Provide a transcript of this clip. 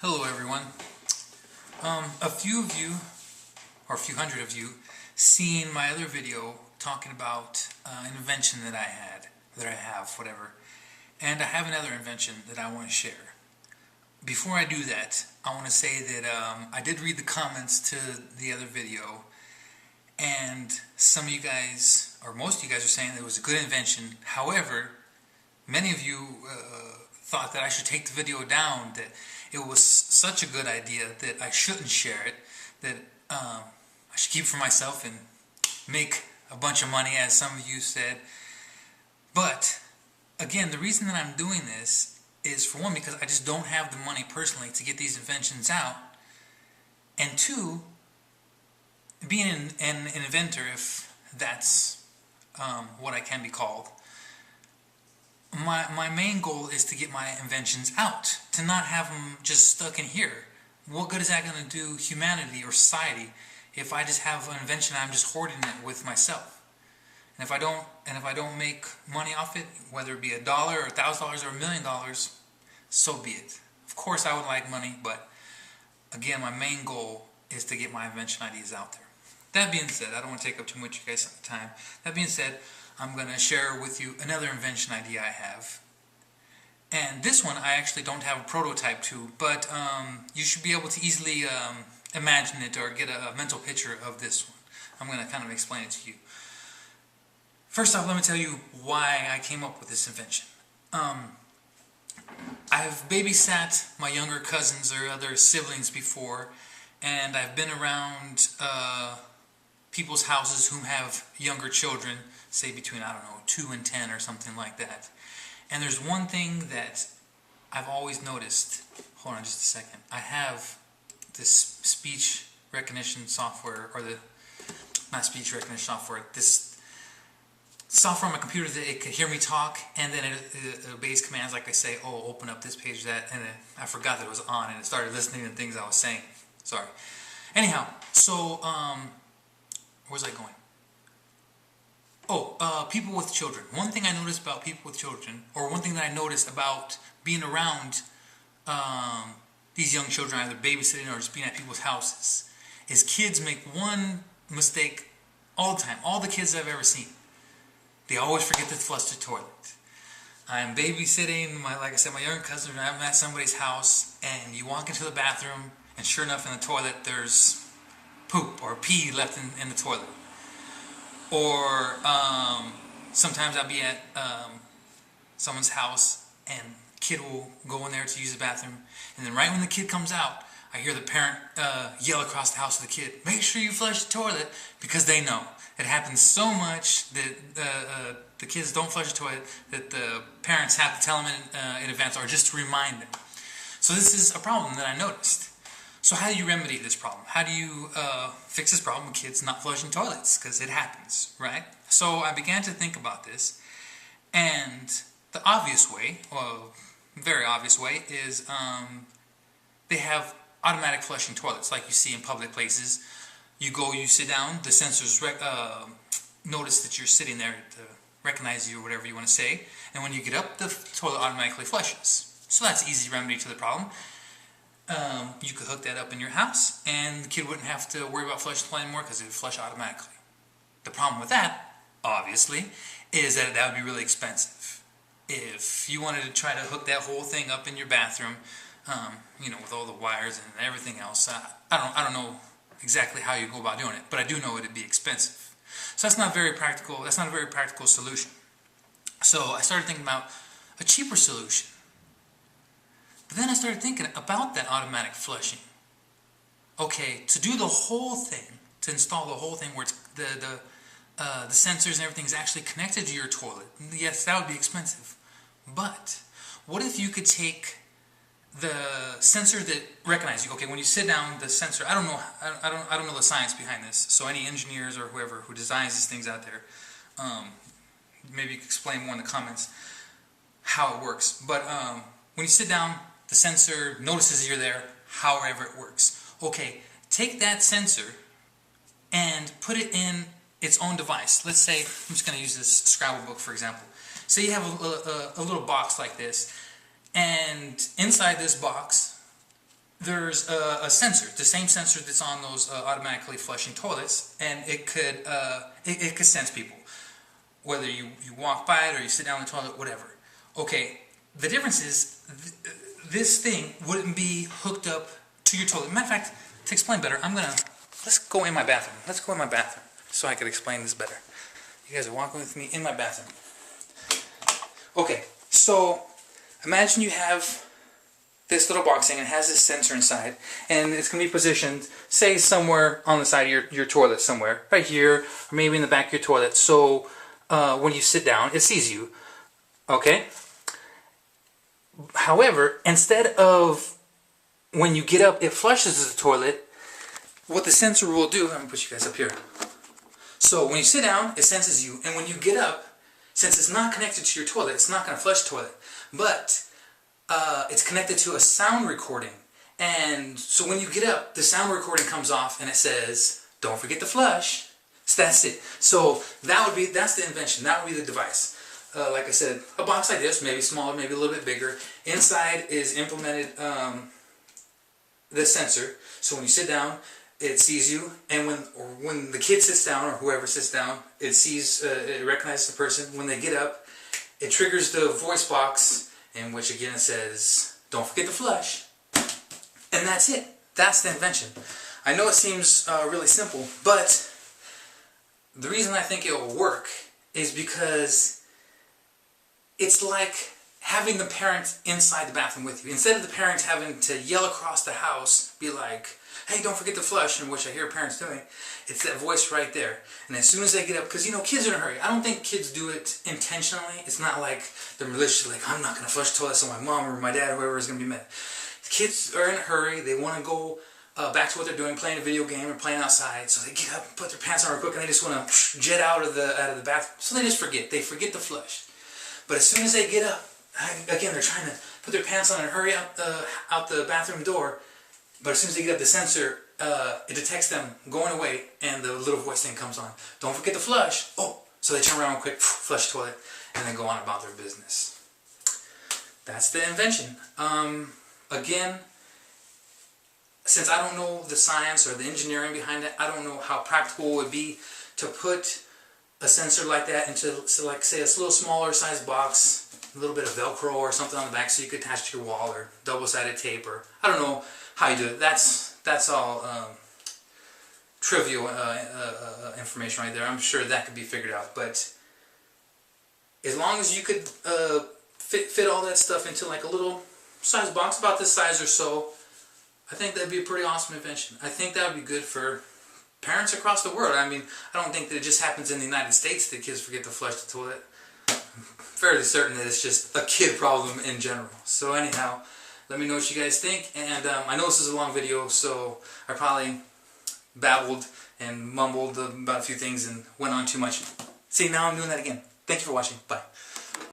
Hello everyone. A few of you, or a few hundred of you, seen my other video talking about an invention that I have, whatever. And I have another invention that I want to share. Before I do that, I want to say that I did read the comments to the other video, and some of you guys, or most of you guys, are saying that it was a good invention. However, many of you thought that I should take the video down, that it was such a good idea that I shouldn't share it, that I should keep it for myself and make a bunch of money, as some of you said. But again, the reason that I'm doing this is, for one, because I just don't have the money personally to get these inventions out, and two, being an inventor, if that's what I can be called, my main goal is to get my inventions out, to not have them just stuck in here. What good is that going to do humanity or society if I just have an invention and I'm just hoarding it with myself? And if I don't make money off it, whether it be $1 or $1,000 or $1 million, so be it. Of course I would like money, but again, my main goal is to get my invention ideas out there. That being said, I don't want to take up too much of you guys' time. That being said, I'm going to share with you another invention idea I have. And this one I actually don't have a prototype to, but you should be able to easily imagine it or get a mental picture of this one. I'm going to kind of explain it to you. First off, let me tell you why I came up with this invention. I've babysat my younger cousins or other siblings before, and I've been around people's houses who have younger children, say between, I don't know, 2 and 10 or something like that. And there's one thing that I've always noticed. Hold on just a second. I have this speech recognition software, or not speech recognition software, this software on my computer that it could hear me talk, and then it obeys commands like I say, oh, open up this page, that, and I forgot that it was on, and it started listening to things I was saying. Sorry. Anyhow, so, where was I going? Oh, people with children. One thing I noticed about people with children, or one thing that I noticed about being around these young children, either babysitting or just being at people's houses, is kids make one mistake all the time. All the kids I've ever seen. They always forget to flush the toilet. I'm babysitting, like I said, my younger cousin, and I'm at somebody's house, and you walk into the bathroom, and sure enough, in the toilet, there's poop or pee left in the toilet. Or sometimes I'll be at someone's house, and kid will go in there to use the bathroom, and then right when the kid comes out, I hear the parent yell across the house to the kid, make sure you flush the toilet, because they know. It happens so much that the kids don't flush the toilet that the parents have to tell them in advance, or just to remind them. So this is a problem that I noticed. So how do you remedy this problem? How do you fix this problem with kids not flushing toilets? Because it happens, right? So I began to think about this, and the obvious way, well, very obvious way, is they have automatic flushing toilets like you see in public places. You go, you sit down, the sensors notice that you're sitting there to recognize you, or whatever you want to say, and when you get up, the toilet automatically flushes. So that's an easy remedy to the problem. You could hook that up in your house, and the kid wouldn't have to worry about flushing the toilet anymore because it would flush automatically. The problem with that, obviously, is that would be really expensive. If you wanted to try to hook that whole thing up in your bathroom, with all the wires and everything else, I don't know exactly how you go about doing it, but I do know it'd be expensive. So that's not very practical. That's not a very practical solution. So I started thinking about a cheaper solution. But then I started thinking about that automatic flushing. Okay, to do the whole thing, to install the whole thing where it's the sensors and everything is actually connected to your toilet, yes, that would be expensive. But what if you could take the sensor that recognizes you? Okay, when you sit down, the sensor, I don't know the science behind this, so any engineers or whoever who designs these things out there, maybe you could explain more in the comments how it works. But when you sit down, the sensor notices you're there, however it works. Okay, take that sensor and put it in its own device. Let's say, I'm just going to use this Scrabble book for example. Say you have a little box like this, and inside this box there's a sensor, the same sensor that's on those automatically flushing toilets, and it could sense people, whether you walk by it or you sit down in the toilet, whatever. Okay, the difference is this thing wouldn't be hooked up to your toilet. Matter of fact, to explain better, let's go in my bathroom. Let's go in my bathroom so I can explain this better. You guys are walking with me in my bathroom. Okay, so imagine you have this little box thing and it has this sensor inside, and it's going to be positioned, say, somewhere on the side of your toilet somewhere, right here, or maybe in the back of your toilet, so when you sit down, it sees you, okay? However, instead of when you get up, it flushes the toilet, what the sensor will do, I'm going to put you guys up here. So when you sit down, it senses you, and when you get up, since it's not connected to your toilet, it's not going to flush the toilet, but it's connected to a sound recording, and so when you get up, the sound recording comes off and it says, "Don't forget to flush." So that's it. So that's the invention. That would be the device. Like I said, a box like this, maybe smaller, maybe a little bit bigger. Inside is implemented the sensor. So when you sit down, it sees you, and when the kid sits down or whoever sits down, it sees, it recognizes the person. When they get up, it triggers the voice box, in which again it says, "Don't forget to flush," and that's it. That's the invention. I know it seems really simple, but the reason I think it will work is because it's like having the parent inside the bathroom with you. Instead of the parent having to yell across the house, be like, "Hey, don't forget to flush," and which I hear parents doing, it's that voice right there. And as soon as they get up, because you know, kids are in a hurry. I don't think kids do it intentionally. It's not like they're maliciously like, "I'm not going to flush the toilet so my mom or my dad or whoever is going to be mad." Kids are in a hurry. They want to go back to what they're doing, playing a video game or playing outside. So they get up and put their pants on real quick, and they just want to jet out of the bathroom. So they just forget. They forget to flush. But as soon as they get up, again, they're trying to put their pants on and hurry out the bathroom door. But as soon as they get up, the sensor, it detects them going away, and the little voice thing comes on. "Don't forget to flush." Oh, so they turn around quick, flush the toilet, and then go on about their business. That's the invention. Again, since I don't know the science or the engineering behind it, I don't know how practical it would be to put a sensor like that into, so like, say, a little smaller size box, a little bit of Velcro or something on the back so you could attach to your wall, or double-sided tape, or I don't know how you do it. That's all trivial information right there. I'm sure that could be figured out, but as long as you could fit all that stuff into like a little size box about this size or so, I think that'd be a pretty awesome invention. I think that would be good for parents across the world. I mean, I don't think that it just happens in the United States that kids forget to flush the toilet. I'm fairly certain that it's just a kid problem in general. So anyhow, let me know what you guys think. And I know this is a long video, so I probably babbled and mumbled about a few things and went on too much. See, now I'm doing that again. Thank you for watching. Bye.